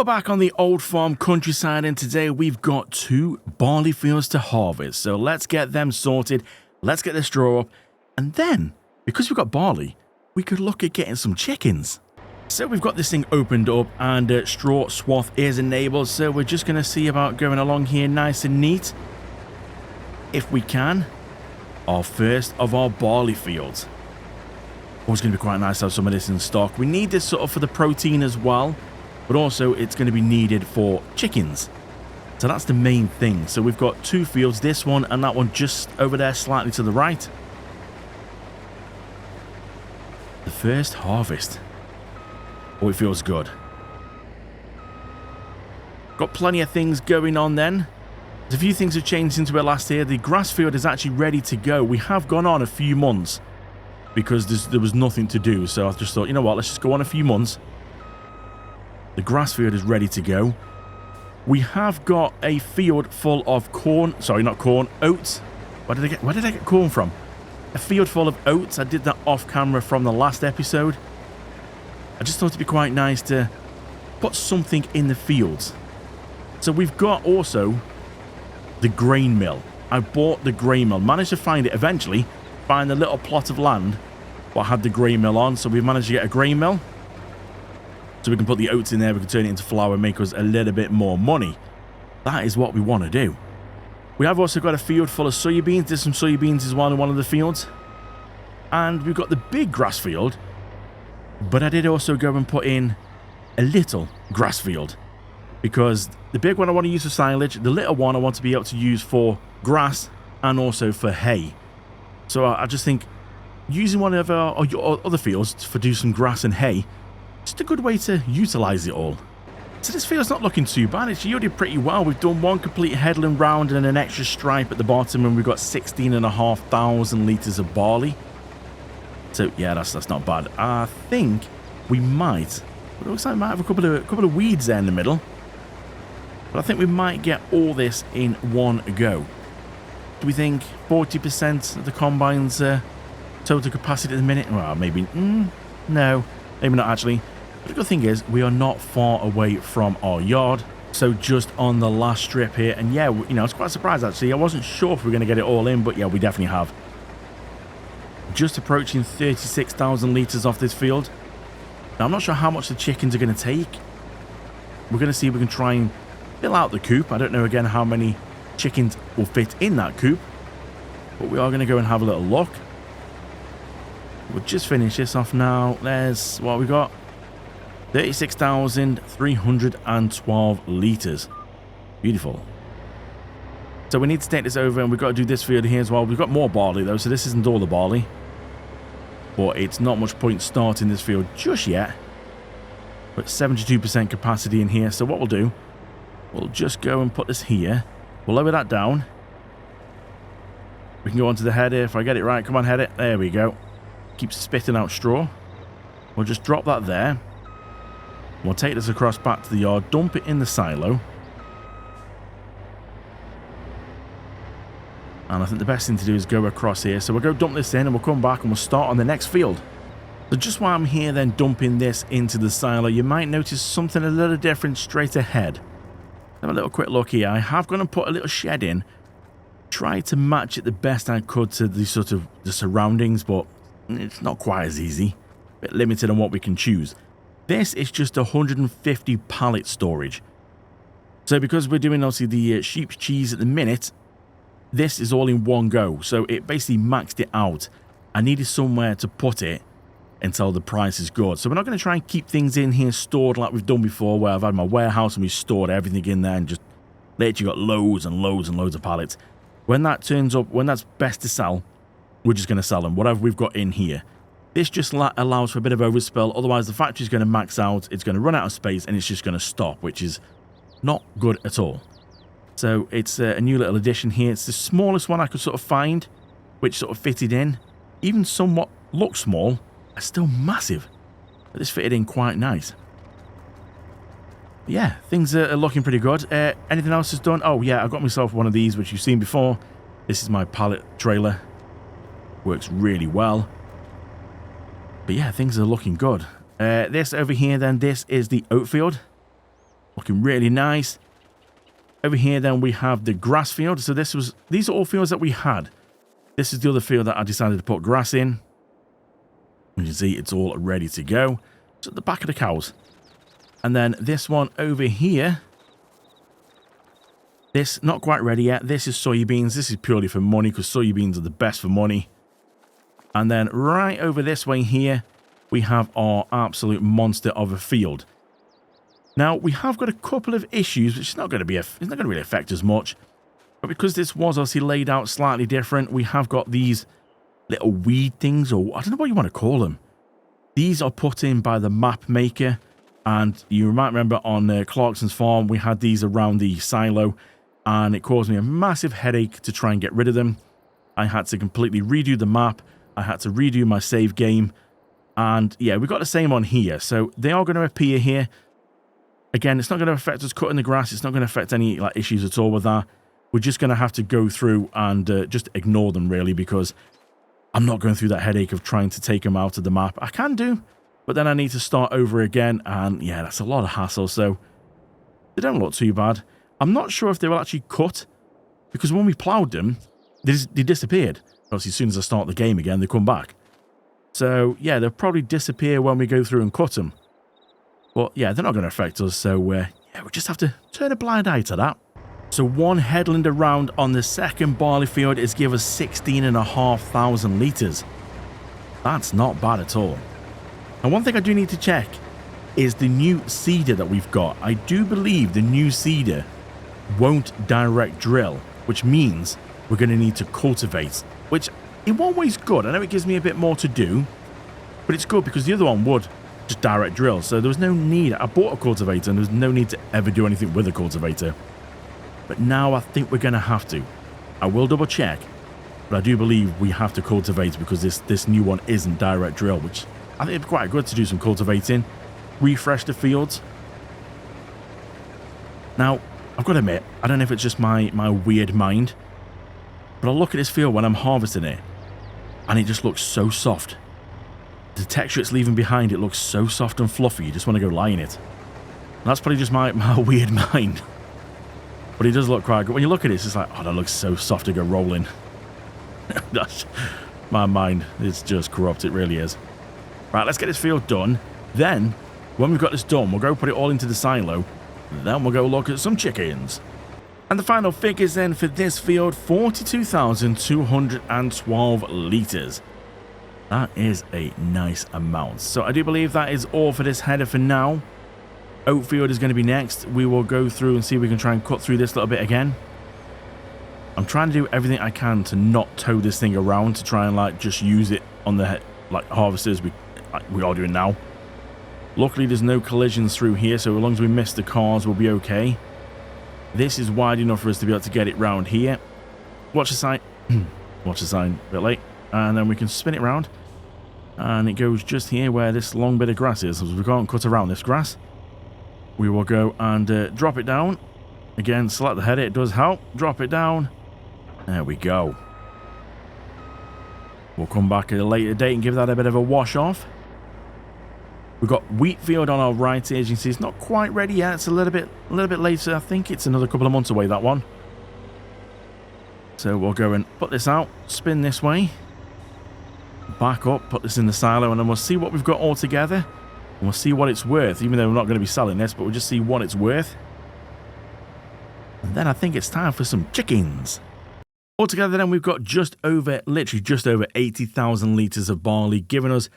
You're back on the old farm countryside, and today we've got 2 barley fields to harvest. So let's get them sorted, let's get the straw up, and then, because we've got barley, we could look at getting some chickens. So we've got this thing opened up and straw swath is enabled, so we're just going to see about going along here nice and neat. If we can, our first of our barley fields. Always going to be quite nice to have some of this in stock. We need this sort of for the protein as well, but also it's going to be needed for chickens. So that's the main thing. So we've got 2 fields, this one and that one just over there slightly to the right. The first harvest. Oh, it feels good. Got plenty of things going on then. There's a few things have changed since we were last here. The grass field is actually ready to go. We have gone on a few months because there was nothing to do. So I just thought, you know what, let's just go on a few months. The grass field is ready to go. We have got a field full of corn. Sorry, not corn, oats. Where did I get corn from? A field full of oats. I did that off camera from the last episode. I just thought it'd be quite nice to put something in the fields. So we've got also the grain mill. I bought the grain mill. Managed to find it eventually. Find a little plot of land what had the grain mill on. So we've managed to get a grain mill. So we can put the oats in there, we can turn it into flour and make us a little bit more money. That is what we want to do. We have also got a field full of soybeans. There's some soybeans as well in one of the fields. And we've got the big grass field. But I did also go and put in a little grass field. Because the big one I want to use for silage, the little one I want to be able to use for grass and also for hay. So I just think using one of our other fields for do some grass and hay, just a good way to utilise it all. So this field's not looking too bad. It's yielded pretty well. We've done 1 complete headland round and an extra stripe at the bottom, and we've got 16,500 litres of barley. So yeah, that's not bad. I think we might. It looks like we might have a couple of weeds there in the middle. But I think we might get all this in one go. Do we think 40% of the combine's total capacity at the minute? Well, maybe. No, maybe not actually. But the good thing is, we are not far away from our yard. So just on the last strip here. And yeah, you know, I was quite surprised actually. I wasn't sure if we were going to get it all in, but yeah, we definitely have. Just approaching 36,000 litres off this field. Now, I'm not sure how much the chickens are going to take. We're going to see if we can try and fill out the coop. I don't know again how many chickens will fit in that coop. But we are going to go and have a little look. We'll just finish this off now. There's what we got. 36,312 litres. Beautiful. So we need to take this over, and we've got to do this field here as well. We've got more barley though, so this isn't all the barley. But it's not much point starting this field just yet. But 72% capacity in here. So what we'll do, we'll just go and put this here. We'll lower that down. We can go onto the header if I get it right. Come on, header. There we go. Keeps spitting out straw. We'll just drop that there. We'll take this across back to the yard, dump it in the silo. And I think the best thing to do is go across here. So we'll go dump this in and we'll come back and we'll start on the next field. So just while I'm here then dumping this into the silo, you might notice something a little different straight ahead. Have a little quick look here. I have gone and put a little shed in. Try to match it the best I could to the sort of the surroundings, but it's not quite as easy. A bit limited on what we can choose. This is just 150 pallet storage. So because we're doing obviously the sheep's cheese at the minute, this is all in one go. So it basically maxed it out. I needed somewhere to put it until the price is good. So we're not going to try and keep things in here stored like we've done before, where I've had my warehouse and we stored everything in there and just literally got loads and loads and loads of pallets. When that turns up, when that's best to sell, we're just going to sell them, whatever we've got in here. This just allows for a bit of overspill. Otherwise, the factory's going to max out. It's going to run out of space and it's just going to stop, which is not good at all. So it's a new little addition here. It's the smallest one I could sort of find, which sort of fitted in. Even somewhat looks small, are still massive. But this fitted in quite nice. Yeah, things are looking pretty good. Anything else is done? Oh yeah, I got myself one of these, which you've seen before. This is my pallet trailer. Works really well. But yeah, things are looking good. This over here then, this is the oat field. Looking really nice. Over here then we have the grass field. So these are all fields that we had. This is the other field that I decided to put grass in. You can see it's all ready to go. It's at the back of the cows. And then this one over here. This, not quite ready yet. This is soybeans. This is purely for money because soybeans are the best for money. And then right over this way here, we have our absolute monster of a field. Now, we have got a couple of issues, which is not going to really affect us much. But because this was obviously laid out slightly different, we have got these little weed things, or I don't know what you want to call them. These are put in by the map maker. And you might remember on Clarkson's farm, we had these around the silo. And it caused me a massive headache to try and get rid of them. I had to completely redo the map. I had to redo my save game. And yeah, we got the same on here. So they are going to appear here. Again, it's not going to affect us cutting the grass. It's not going to affect any issues at all with that. We're just going to have to go through and just ignore them, really, because I'm not going through that headache of trying to take them out of the map. I can do, but then I need to start over again. And yeah, that's a lot of hassle. So they don't look too bad. I'm not sure if they will actually cut, because when we ploughed them, they disappeared. Obviously, as soon as I start the game again, they come back. So yeah, they'll probably disappear when we go through and cut them. But yeah, they're not going to affect us, so yeah, we just have to turn a blind eye to that. So one headland around on the second barley field is give us 16,500 litres. That's not bad at all. And one thing I do need to check is the new seeder that we've got. I do believe the new seeder won't direct drill, which means we're going to need to cultivate, which in one way is good. I know it gives me a bit more to do, but it's good because the other one would just direct drill. So there was no need. I bought a cultivator and there was no need to ever do anything with a cultivator. But now I think we're going to have to. I will double check, but I do believe we have to cultivate because this new one isn't direct drill, which I think it'd be quite good to do some cultivating, refresh the fields. Now, I've got to admit, I don't know if it's just my weird mind, but I look at this field when I'm harvesting it, and it just looks so soft. The texture it's leaving behind, it looks so soft and fluffy, you just want to go lie in it. And that's probably just my weird mind. But it does look quite good. When you look at it, it's just like, oh, that looks so soft to go rolling. That's, my mind is just corrupt, it really is. Right, let's get this field done. Then, when we've got this done, we'll go put it all into the silo. Then we'll go look at some chickens. And the final figures then for this field, 42,212 litres. That is a nice amount. So I do believe that is all for this header for now. Oatfield is going to be next. We will go through and see if we can try and cut through this little bit again. I'm trying to do everything I can to not tow this thing around, to try and just use it on the harvesters we are doing now. Luckily, there's no collisions through here, so as long as we miss the cars, we'll be okay. This is wide enough for us to be able to get it round here. Watch the sign. Watch the sign. A bit late. And then we can spin it round. And it goes just here where this long bit of grass is. So we can't cut around this grass. We will go and drop it down. Again, select the header. It does help. Drop it down. There we go. We'll come back at a later date and give that a bit of a wash off. We've got wheat field on our right here. As you can see, it's not quite ready yet. It's a little bit later. I think it's another couple of months away, that one. So we'll go and put this out, spin this way, back up, put this in the silo, and then we'll see what we've got all together. And we'll see what it's worth, even though we're not going to be selling this, but we'll just see what it's worth. And then I think it's time for some chickens. Altogether then, we've got literally just over 80,000 litres of barley, giving us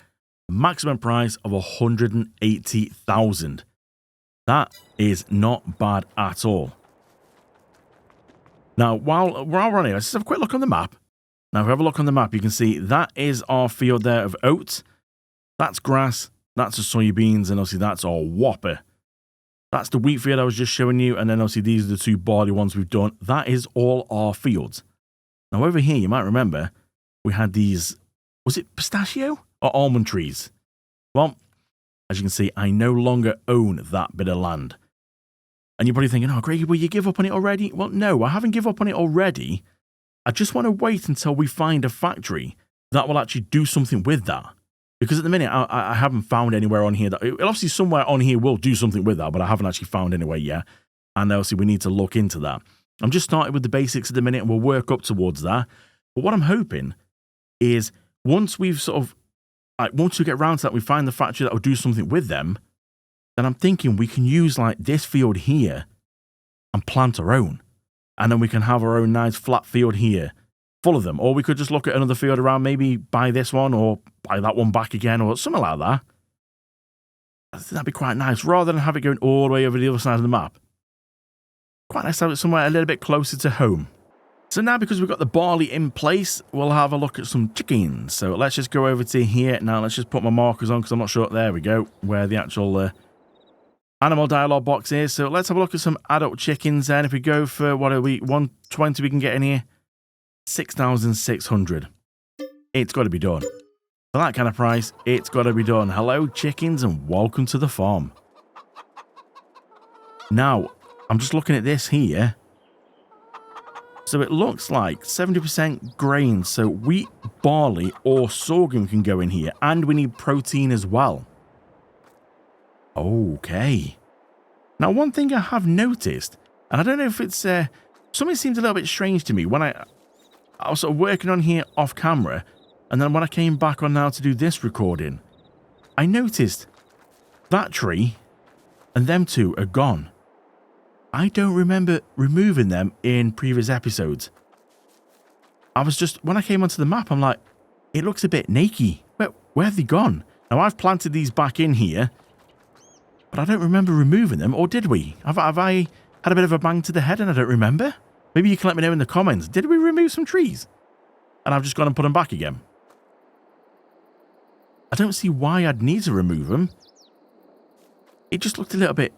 a maximum price of 180,000. That is not bad at all. Now, while we're on here, let's just have a quick look on the map. Now, if we have a look on the map, you can see that is our field there of oats. That's grass, that's the soybeans, and obviously that's our whopper. That's the wheat field I was just showing you, and then obviously these are the two barley ones we've done. That is all our fields. Now, over here, you might remember, we had these, was it pistachio or almond trees? Well, as you can see, I no longer own that bit of land. And you're probably thinking, oh, Greg, will you give up on it already? Well, no, I haven't given up on it already. I just want to wait until we find a factory that will actually do something with that. Because at the minute, I haven't found anywhere on here that... Obviously, somewhere on here will do something with that, but I haven't actually found anywhere yet. And obviously, we need to look into that. I'm just starting with the basics at the minute, and we'll work up towards that. But what I'm hoping is once we've sort of... Like, once we get around to that, we find the factory that will do something with them, then I'm thinking we can use, like, this field here and plant our own. And then we can have our own nice flat field here, full of them. Or we could just look at another field around, maybe buy this one or buy that one back again or something like that. I think that'd be quite nice, rather than have it going all the way over the other side of the map. Quite nice to have it somewhere a little bit closer to home. So now, because we've got the barley in place, we'll have a look at some chickens. So let's just go over to here. Now, let's just put my markers on because I'm not sure. There we go, where the actual animal dialogue box is. So let's have a look at some adult chickens then. If we go for, what are we, 120 we can get in here? 6,600. It's got to be done. For that kind of price, it's got to be done. Hello, chickens, and welcome to the farm. Now, I'm just looking at this here. So it looks like 70% grain. So wheat, barley, or sorghum can go in here. And we need protein as well. Okay. Now, one thing I have noticed, and I don't know if it's... something seemed a little bit strange to me. When I was sort of working on here off camera, and then when I came back on now to do this recording, I noticed that tree and them two are gone. I don't remember removing them in previous episodes. I was just, when I came onto the map, I'm like, it looks a bit naked. Where have they gone? Now, I've planted these back in here, but I don't remember removing them, or did we? Have I had a bit of a bang to the head and I don't remember? Maybe you can let me know in the comments. Did we remove some trees? And I've just gone and put them back again. I don't see why I'd need to remove them. It just looked a little bit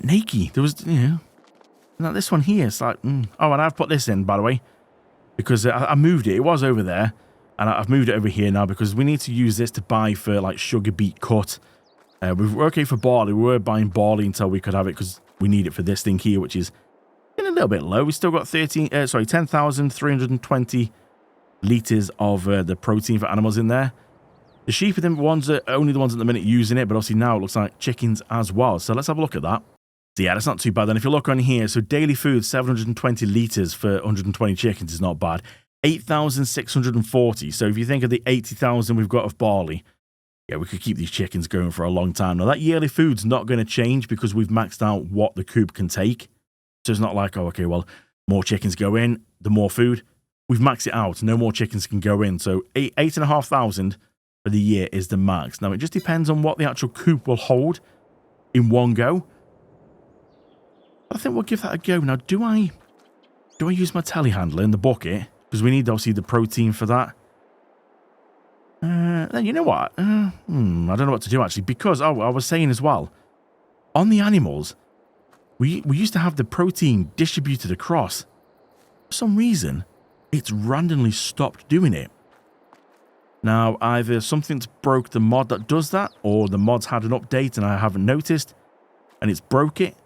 naked. There was, now this one here, it's like, Oh, and I've put this in, by the way, because I moved it. It was over there, and I've moved it over here now because we need to use this to buy for, like, sugar beet cut. We're okay for barley. We were buying barley until we could have it because we need it for this thing here, which is a little bit low. We still got 10,320 litres of the protein for animals in there. The sheep are the ones that only the ones at the minute using it, but obviously now it looks like chickens as well. So let's have a look at that. So yeah, that's not too bad. Then if you look on here, so daily food, 720 litres for 120 chickens is not bad. 8,640. So if you think of the 80,000 we've got of barley, yeah, we could keep these chickens going for a long time. Now, that yearly food's not going to change because we've maxed out what the coop can take. So it's not like, oh, okay, well, more chickens go in, the more food. We've maxed it out. No more chickens can go in. So 8,500 for the year is the max. Now, it just depends on what the actual coop will hold in one go. I think we'll give that a go. Now, do I use my telehandler in the bucket? Because we need, obviously, the protein for that. Then you know what? I don't know what to do, actually. Because, I was saying as well, on the animals, we used to have the protein distributed across. For some reason, it's randomly stopped doing it. Now, either something's broke the mod that does that, or the mod's had an update and I haven't noticed, and it's broke it.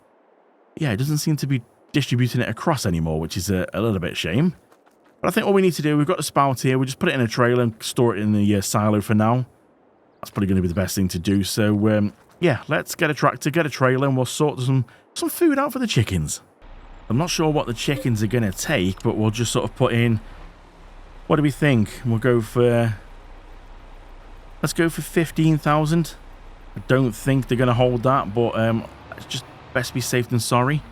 Yeah, it doesn't seem to be distributing it across anymore, which is a little bit shame. But I think all we need to do, we've got the spout here, we just put it in a trailer and store it in the silo for now. That's probably going to be the best thing to do. So, yeah, let's get a tractor, get a trailer, and we'll sort some food out for the chickens. I'm not sure what the chickens are going to take, but we'll just sort of put in, what do we think? We'll go for... Let's go for 15,000. I don't think they're going to hold that, but it's just best be safe than sorry.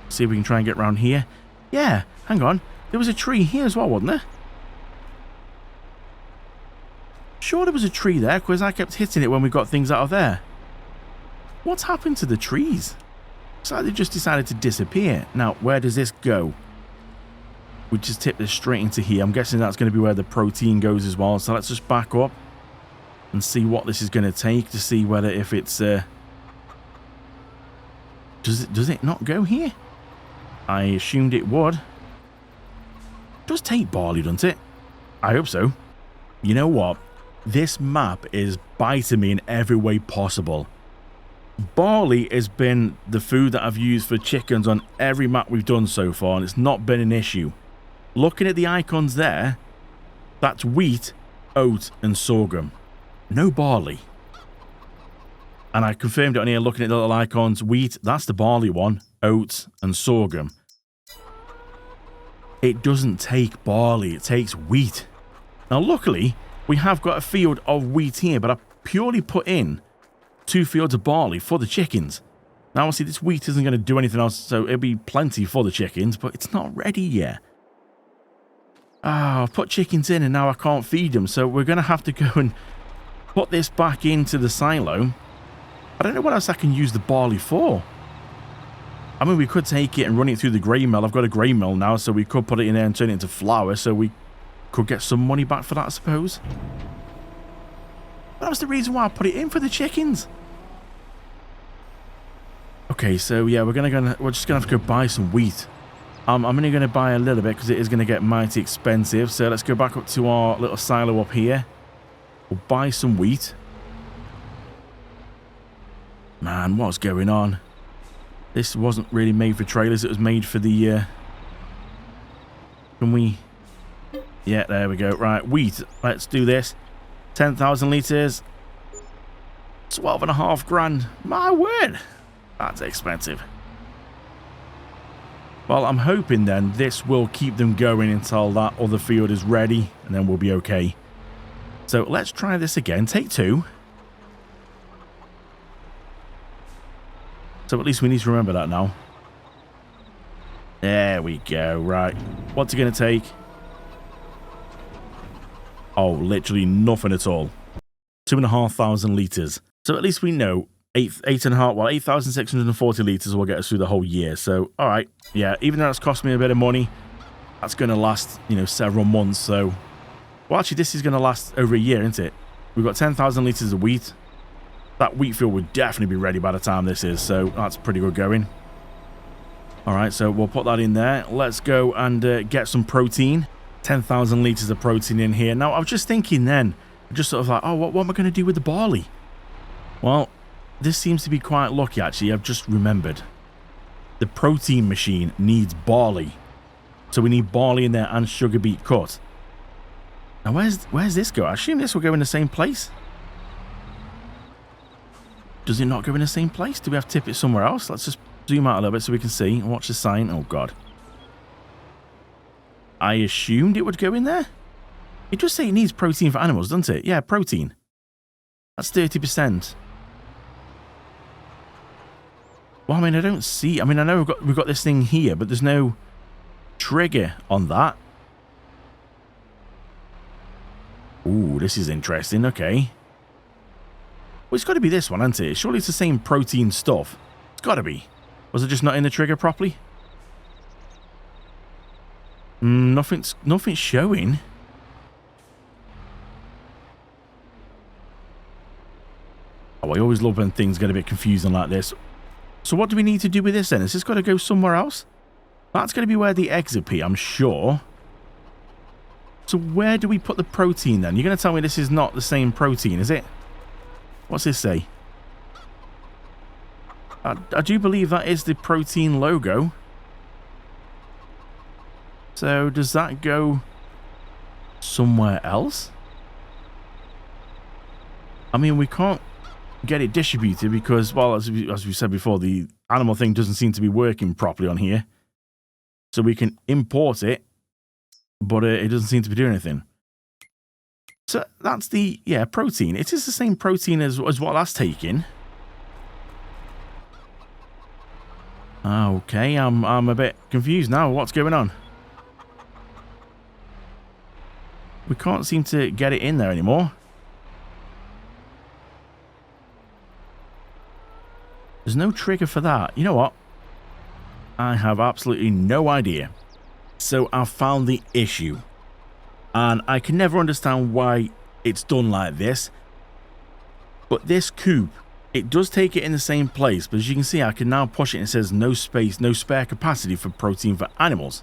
See if we can try and get around here. Yeah, hang on. There was a tree here as well, wasn't there? Sure there was a tree there, because I kept hitting it when we got things out of there. What's happened to the trees? It's like they just decided to disappear. Now, where does this go? We just tip this straight into here. I'm guessing that's going to be where the protein goes as well. So let's just back up and see what this is going to take to see whether if it's... Does it not go here? I assumed it would. It does take barley, doesn't it? I hope so. You know what? This map is biting me in every way possible. Barley has been the food that I've used for chickens on every map we've done so far, and it's not been an issue. Looking at the icons there, that's wheat, oat, and sorghum. No barley. And I confirmed it on here looking at the little icons. Wheat, that's the barley one. Oats and sorghum. It doesn't take barley, it takes wheat. Now luckily, we have got a field of wheat here, but I purely put in 2 fields of barley for the chickens. Now obviously this wheat isn't going to do anything else, so it'll be plenty for the chickens, but it's not ready yet. I've put chickens in and now I can't feed them, so we're going to have to go and put this back into the silo. I don't know what else I can use the barley for. I mean, we could take it and run it through the grain mill. I've got a grain mill now, so we could put it in there and turn it into flour, so we could get some money back for that, I suppose. But that was the reason why I put it in for the chickens. Okay, so yeah, we're just gonna have to go buy some wheat. I'm only gonna buy a little bit because it is gonna get mighty expensive. So let's go back up to our little silo up here. We'll buy some wheat. Man, what's going on? This wasn't really made for trailers. It was made for the... Can we... Yeah, there we go. Right, wheat. Let's do this. 10,000 litres. 12.5 grand. My word. That's expensive. Well, I'm hoping then this will keep them going until that other field is ready. And then we'll be okay. So let's try this again. Take 2. So at least we need to remember that now. There we go. Right. What's it going to take? Oh, literally nothing at all. 2,500 litres. So at least we know 8,640 litres will get us through the whole year. So, all right. Yeah, even though that's cost me a bit of money, that's going to last, you know, several months. So, well, actually, this is going to last over a year, isn't it? We've got 10,000 litres of wheat. That wheat field would definitely be ready by the time this is, so that's pretty good going. Alright, so we'll put that in there. Let's go and get some protein. 10,000 litres of protein in here. Now, I was just thinking then, just sort of like, oh, what am I going to do with the barley? Well, this seems to be quite lucky, actually. I've just remembered. The protein machine needs barley. So we need barley in there and sugar beet cut. Now, where's this go? I assume this will go in the same place. Does it not go in the same place? Do we have to tip it somewhere else? Let's just zoom out a little bit so we can see and watch the sign. Oh, God. I assumed it would go in there. It does say it needs protein for animals, doesn't it? Yeah, protein. That's 30%. Well, I mean, I don't see... I mean, I know we've got this thing here, but there's no trigger on that. Ooh, this is interesting. Okay. Well, it's got to be this one, hasn't it? Surely it's the same protein stuff. It's got to be. Was it just not in the trigger properly? Nothing's showing. Oh, I always love when things get a bit confusing like this. So what do we need to do with this then? Is this got to go somewhere else? That's going to be where the eggs appear, I'm sure. So where do we put the protein then? You're going to tell me this is not the same protein, is it? What's this say? I do believe that is the protein logo. So does that go somewhere else? I mean, we can't get it distributed because, well, as we said before, the animal thing doesn't seem to be working properly on here. So we can import it, but it doesn't seem to be doing anything. So that's the, yeah, protein. It is the same protein as what that's taking. Okay, I'm a bit confused now. What's going on? We can't seem to get it in there anymore. There's no trigger for that. You know what? I have absolutely no idea. So I found the issue. And I can never understand why it's done like this. But this coop, it does take it in the same place. But as you can see, I can now push it and it says no space, no spare capacity for protein for animals.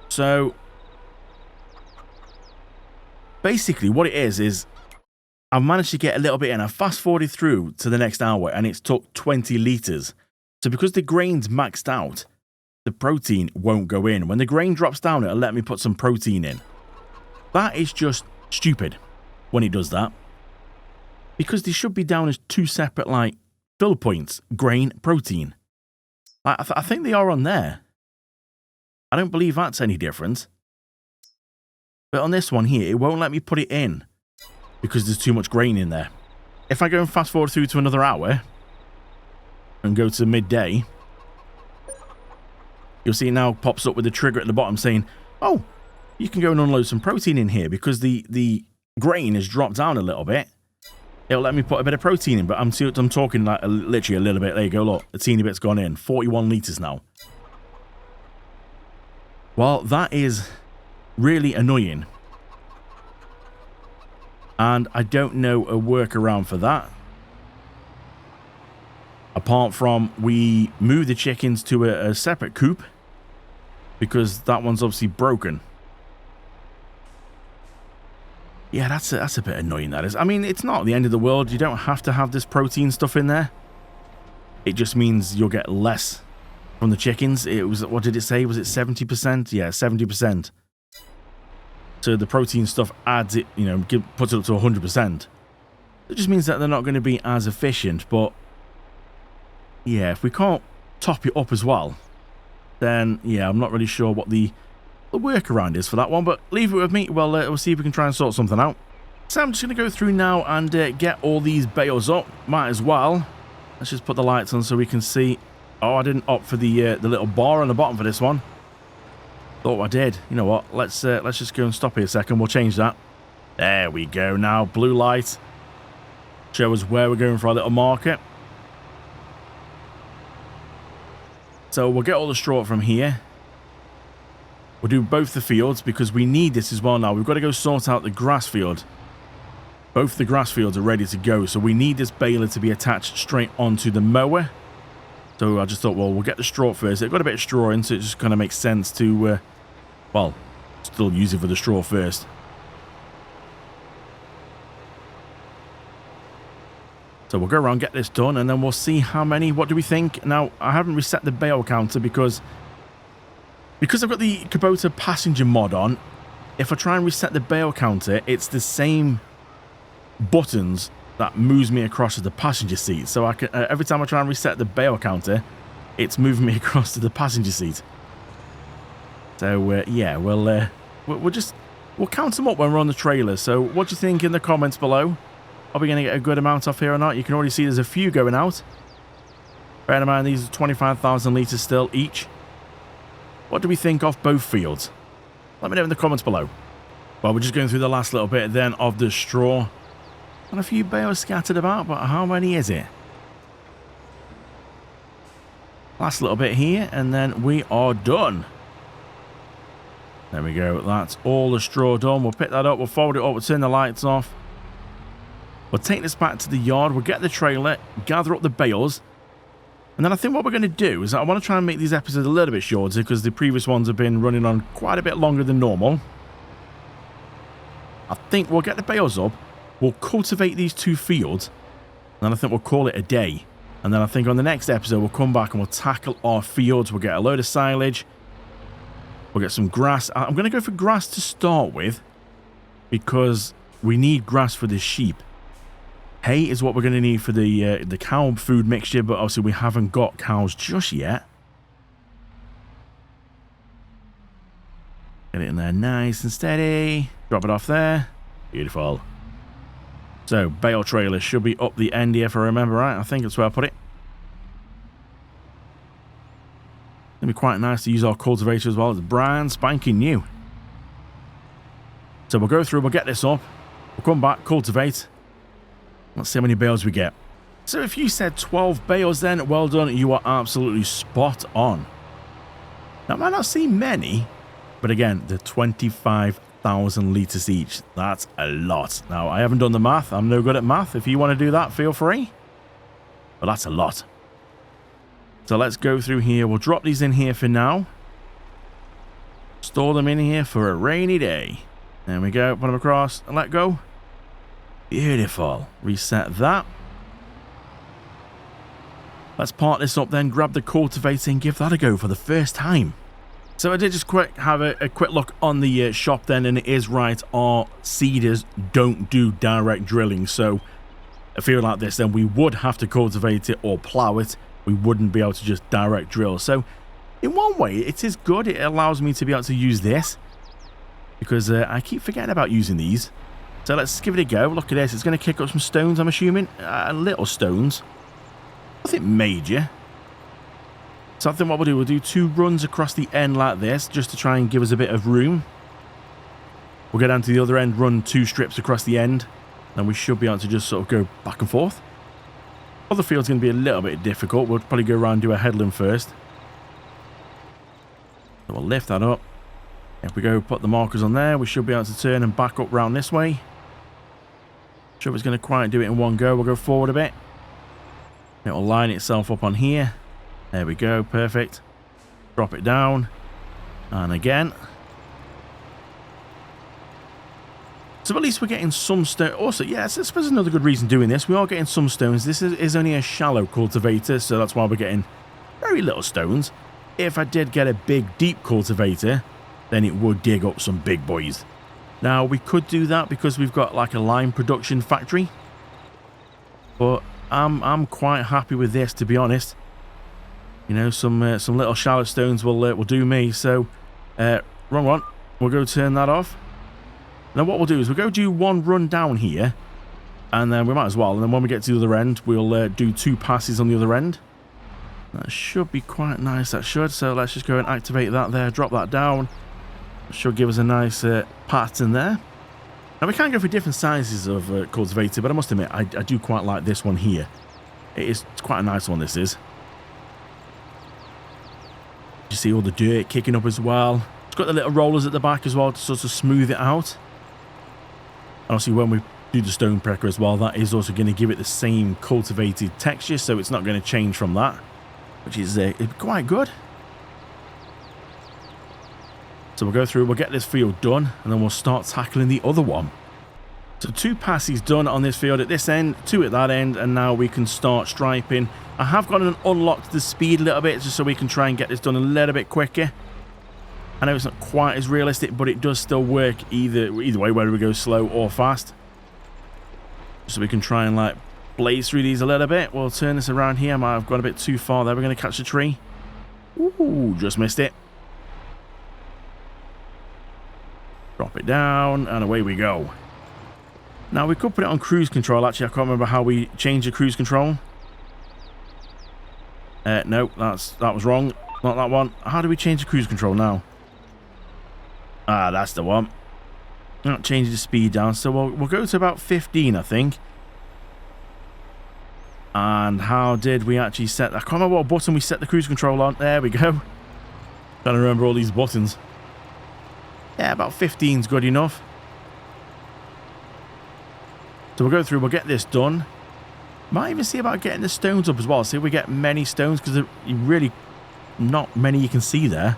So basically what it is I've managed to get a little bit in. I fast forwarded through to the next hour and it's took 20 litres. So because the grain's maxed out, the protein won't go in. When the grain drops down, it'll let me put some protein in. That is just stupid when it does that. Because they should be down as two separate, like, fill points. Grain, protein. I think they are on there. I don't believe that's any different. But on this one here, it won't let me put it in. Because there's too much grain in there. If I go and fast forward through to another hour. And go to midday. You'll see it now pops up with the trigger at the bottom saying, oh, you can go and unload some protein in here because the grain has dropped down a little bit. It'll let me put a bit of protein in, but I'm talking like literally a little bit. There you go, look, a teeny bit's gone in. 41 litres now. Well, that is really annoying. And I don't know a workaround for that. Apart from we move the chickens to a separate coop. Because that one's obviously broken. Yeah, that's a bit annoying, that is. I mean, it's not the end of the world. You don't have to have this protein stuff in there. It just means you'll get less from the chickens. It was, what did it say? Was it 70%? Yeah, 70%. So the protein stuff adds it, you know, puts it up to 100%. It just means that they're not going to be as efficient. But, yeah, if we can't top it up as well, then, yeah, I'm not really sure what the workaround is for that one, but leave it with me. Well, we'll see if we can try and sort something out. So I'm just going to go through now and get all these bales up. Might as well. Let's just put the lights on so we can see. Oh, I didn't opt for the little bar on the bottom for this one. Thought I did. You know what? Let's just go and stop here a second. We'll change that. There we go now. Blue light. Show us where we're going for our little market. So we'll get all the straw from here. We'll do both the fields because we need this as well now. We've got to go sort out the grass field. Both the grass fields are ready to go. So we need this baler to be attached straight onto the mower. So I just thought, well, we'll get the straw first. It got a bit of straw in, so it just kind of makes sense to, well, still use it for the straw first. So we'll go around, get this done, and then we'll see how many. What do we think? Now, I haven't reset the bale counter because I've got the Kubota passenger mod on. If I try and reset the bale counter, it's the same buttons that moves me across to the passenger seat. So I can, every time I try and reset the bale counter, it's moving me across to the passenger seat. So yeah, we'll count them up when we're on the trailer. So what do you think in the comments below? Are we going to get a good amount off here or not? You can already see there's a few going out. Bear in mind, these are 25,000 litres still each. What do we think off both fields? Let me know in the comments below. Well, we're just going through the last little bit then of the straw. And a few bales scattered about, but how many is it? Last little bit here, and then we are done. There we go. That's all the straw done. We'll pick that up. We'll fold it up. We'll turn the lights off. We'll take this back to the yard. We'll get the trailer, gather up the bales. And then I think what we're going to do is I want to try and make these episodes a little bit shorter because the previous ones have been running on quite a bit longer than normal. I think we'll get the bales up. We'll cultivate these two fields. And then I think we'll call it a day. And then I think on the next episode, we'll come back and we'll tackle our fields. We'll get a load of silage. We'll get some grass. I'm going to go for grass to start with because we need grass for the sheep. Hay is what we're going to need for the cow food mixture, but obviously we haven't got cows just yet. Get it in there nice and steady. Drop it off there. Beautiful. So, bale trailer should be up the end here if I remember right. I think that's where I put it. It'll be quite nice to use our cultivator as well. It's brand spanking new. So we'll go through, we'll get this up. We'll come back, cultivate. Let's see how many bales we get. So if you said 12 bales then, well done. You are absolutely spot on. Now, I might not see many, but again, they're 25,000 litres each. That's a lot. Now, I haven't done the math. I'm no good at math. If you want to do that, feel free. But that's a lot. So let's go through here. We'll drop these in here for now. Store them in here for a rainy day. There we go. Put them across and let go. Beautiful. Reset that. Let's part this up then. Grab the cultivator and give that a go for the first time. So I did just have a quick look on the shop then, and it is right, our seeders don't do direct drilling. So a field like this, then we would have to cultivate it or plough it. We wouldn't be able to just direct drill. So in one way, it is good. It allows me to be able to use this, because I keep forgetting about using these. So let's give it a go. Look at this. It's going to kick up some stones, I'm assuming. Little stones. Nothing major. So I think what we'll do 2 runs across the end like this, just to try and give us a bit of room. We'll go down to the other end, run 2 strips across the end, and we should be able to just sort of go back and forth. Other field's going to be a little bit difficult. We'll probably go around and do a headland first. So we'll lift that up. If we go put the markers on there, we should be able to turn and back up round this way. Sure it's going to quite do it in one go. We'll go forward a bit. It'll line itself up on here. There we go, perfect. Drop it down. And again. So at least we're getting some stone. Also, yes, I suppose another good reason doing this. We are getting some stones. This is only a shallow cultivator, so that's why we're getting very little stones. If I did get a big, deep cultivator, then it would dig up some big boys. Now, we could do that because we've got like a lime production factory. But I'm quite happy with this, to be honest. You know, some little shallow stones will do me. So, wrong one. We'll go turn that off. Now what we'll do is we'll go do 1 run down here, and then we might as well. And then when we get to the other end, we'll do 2 passes on the other end. That should be quite nice, that should. So let's just go and activate that there, drop that down. It should give us a nice pattern there. Now we can go for different sizes of cultivator, but I must admit, I do quite like this one here. It's quite a nice one, this is. You see all the dirt kicking up as well. It's got the little rollers at the back as well to sort of smooth it out. And obviously when we do the stone pecker as well, that is also going to give it the same cultivated texture, so it's not going to change from that, which is quite good. So we'll go through, we'll get this field done, and then we'll start tackling the other one. So 2 passes done on this field at this end, 2 at that end, and now we can start striping. I have gone and unlocked the speed a little bit, just so we can try and get this done a little bit quicker. I know it's not quite as realistic, but it does still work either way, whether we go slow or fast. So we can try and like blaze through these a little bit. We'll turn this around here. I might have gone a bit too far there. We're going to catch the tree. Ooh, just missed it. Drop it down, and away we go. Now, we could put it on cruise control. Actually, I can't remember how we changed the cruise control. No, that was wrong. Not that one. How do we change the cruise control now? Ah, that's the one. Not changing the speed down. So we'll go to about 15, I think. And how did we actually set... I can't remember what button we set the cruise control on. There we go. Trying to remember all these buttons. Yeah, about 15's good enough. So we'll go through, we'll get this done. Might even see about getting the stones up as well. See if we get many stones, because there really not many you can see there.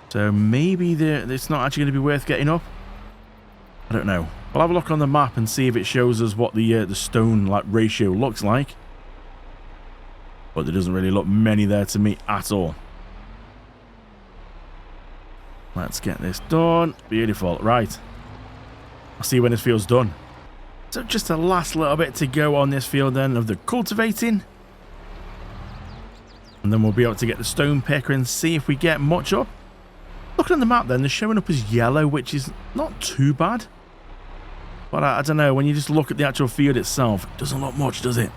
So maybe it's not actually going to be worth getting up. I don't know. We'll have a look on the map and see if it shows us what the stone like ratio looks like. But there doesn't really look many there to me at all. Let's get this done. Beautiful. Right. I'll see you when this field's done. So just the last little bit to go on this field then of the cultivating. And then we'll be able to get the stone picker and see if we get much up. Looking at the map then, they're showing up as yellow, which is not too bad. But I don't know, when you just look at the actual field itself, it doesn't look much, does it?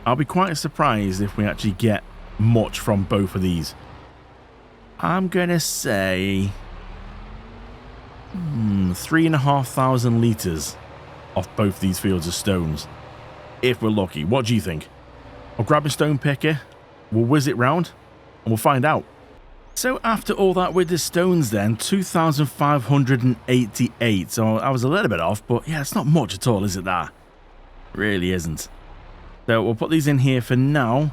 I'll be quite surprised if we actually get much from both of these. I'm going to say 3,500 litres off both these fields of stones. If we're lucky. What do you think? I'll grab a stone picker, we'll whiz it round, and we'll find out. So after all that with the stones then, 2,588. So I was a little bit off, but yeah, it's not much at all, is it that? It really isn't. So we'll put these in here for now.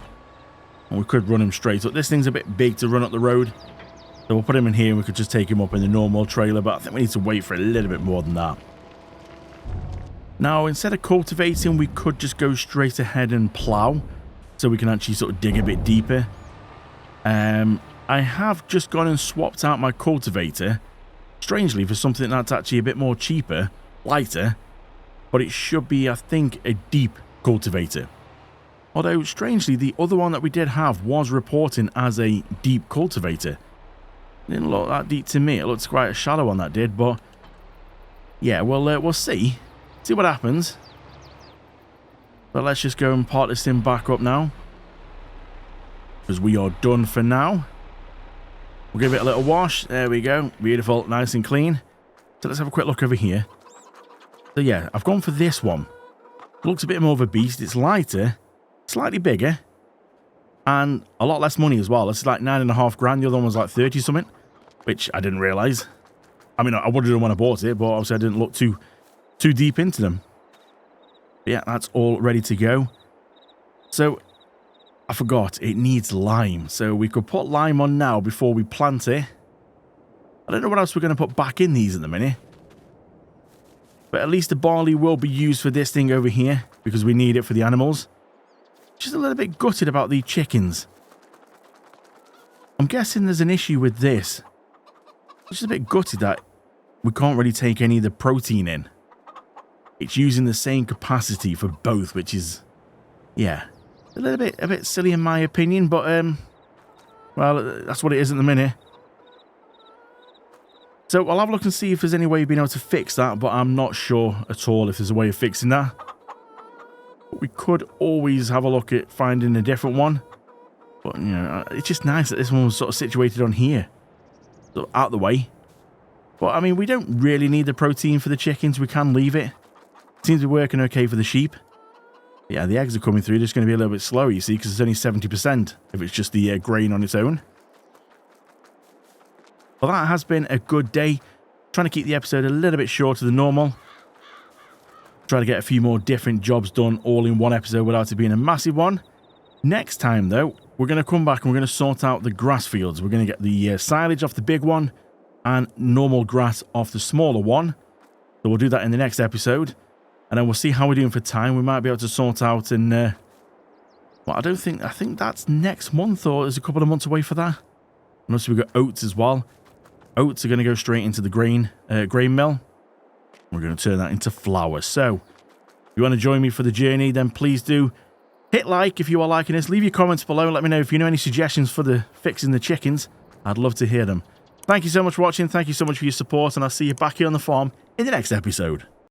And we could run them straight up. This thing's a bit big to run up the road. So we'll put him in here and we could just take him up in the normal trailer. But I think we need to wait for a little bit more than that. Now, instead of cultivating, we could just go straight ahead and plough. So we can actually sort of dig a bit deeper. I have just gone and swapped out my cultivator, strangely, for something that's actually a bit more cheaper, lighter, but it should be, I think, a deep cultivator. Although, strangely, the other one that we did have was reporting as a deep cultivator. It didn't look that deep to me. It looks quite a shallow one, that did, but yeah, we'll see. See what happens. But let's just go and part this thing back up now, because we are done for now. We'll give it a little wash. There we go. Beautiful, nice and clean. So let's have a quick look over here. So yeah, I've gone for this one. It looks a bit more of a beast. It's lighter, slightly bigger, and a lot less money as well. This is like 9.5 grand. The other one was like 30 something, which I didn't realise. I mean, I would have done when I bought it, but obviously I didn't look too deep into them. But yeah, that's all ready to go. So I forgot, it needs lime. So we could put lime on now before we plant it. I don't know what else we're going to put back in these at the minute. But at least the barley will be used for this thing over here, because we need it for the animals. Just a little bit gutted about the chickens. I'm guessing there's an issue with this. Just a bit gutted that we can't really take any of the protein in. It's using the same capacity for both, which is, yeah, a bit silly in my opinion, but well, that's what it is at the minute. So I'll have a look and see if there's any way of being able to fix that, but I'm not sure at all if there's a way of fixing that. But we could always have a look at finding a different one. But, you know, it's just nice that this one was sort of situated on here. So out the way. But, I mean, we don't really need the protein for the chickens. We can leave it. Seems to be working okay for the sheep. Yeah, the eggs are coming through. Just going to be a little bit slower, you see, because it's only 70% if it's just the grain on its own. Well, that has been a good day. Trying to keep the episode a little bit shorter than normal. Try to get a few more different jobs done all in one episode without it being a massive one. Next time, though, we're going to come back and we're going to sort out the grass fields. We're going to get the silage off the big one and normal grass off the smaller one. So we'll do that in the next episode. And then we'll see how we're doing for time. We might be able to sort out in... well, I think that's next month, or there's a couple of months away for that. Unless we've got oats as well. Oats are going to go straight into the grain mill. We're going to turn that into flour. So, if you want to join me for the journey, then please do hit like if you are liking this. Leave your comments below. Let me know if you know any suggestions for fixing the chickens. I'd love to hear them. Thank you so much for watching. Thank you so much for your support. And I'll see you back here on the farm in the next episode.